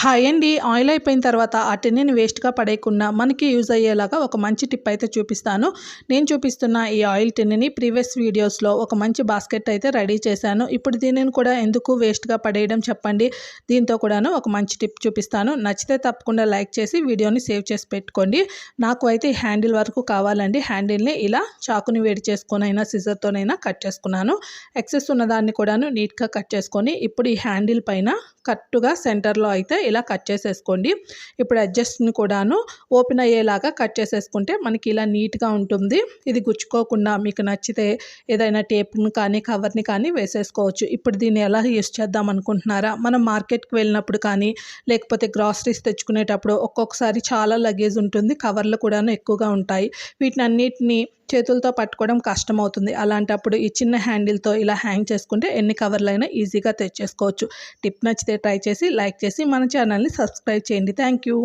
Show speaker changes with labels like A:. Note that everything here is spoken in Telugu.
A: హాయ్ అండి. ఆయిల్ అయిపోయిన తర్వాత ఆ టిన్నుని వేస్ట్‌గా పడేయకుండా మనకి యూజ్ అయ్యేలాగా ఒక మంచి టిప్ అయితే చూపిస్తాను. నేను చూపిస్తున్న ఈ ఆయిల్ టిన్నుని ప్రీవియస్ వీడియోస్‌లో ఒక మంచి బాస్కెట్ అయితే రెడీ చేశాను. ఇప్పుడు దీనిని కూడా ఎందుకు వేస్ట్‌గా పడేయడం చెప్పండి. దీంతో కూడాను ఒక మంచి టిప్ చూపిస్తాను. నచ్చితే తప్పకుండా లైక్ చేసి వీడియోని సేవ్ చేసి పెట్టుకోండి. నాకు అయితే హ్యాండిల్ వరకు కావాలండి. హ్యాండిల్‌ని ఇలా చాకుని వేడి చేసుకొనైనా సిజర్‌తోనైనా కట్ చేసుకున్నాను. ఎక్సెస్ ఉన్నదాన్ని కూడాను నీట్‌గా కట్ చేసుకొని ఇప్పుడు ఈ హ్యాండిల్ పైన కరెక్ట్‌గా సెంటర్‌లో అయితే ఇలా కట్ చేసేసుకోండి. ఇప్పుడు అడ్జస్ట్‌ని కూడాను ఓపెన్ అయ్యేలాగా కట్ చేసేసుకుంటే మనకి ఇలా నీట్‌గా ఉంటుంది. ఇది గుచ్చుకోకుండా మీకు నచ్చితే ఏదైనా టేప్‌ని కానీ కవర్‌ని కానీ వేసేసుకోవచ్చు. ఇప్పుడు దీన్ని ఎలా యూస్ చేద్దాం అనుకుంటున్నారా? మనం మార్కెట్‌కి వెళ్ళినప్పుడు కానీ లేకపోతే గ్రాసరీస్ తెచ్చుకునేటప్పుడు ఒక్కొక్కసారి చాలా లగేజ్ ఉంటుంది. కవర్లు కూడాను ఎక్కువగా ఉంటాయి. వీటినన్నిటిని చేతులతో పట్టుకోవడం కష్టమవుతుంది. అలాంటప్పుడు ఈ చిన్న హ్యాండిల్‌తో ఇలా హ్యాంగ్ చేసుకుంటే ఎన్ని కవర్లైనా ఈజీగా తెచ్చేసుకోవచ్చు. టిప్ నచ్చితే ట్రై చేసి లైక్ చేసి మన ఛానల్‌ని సబ్స్క్రైబ్ చేయండి. Thank you.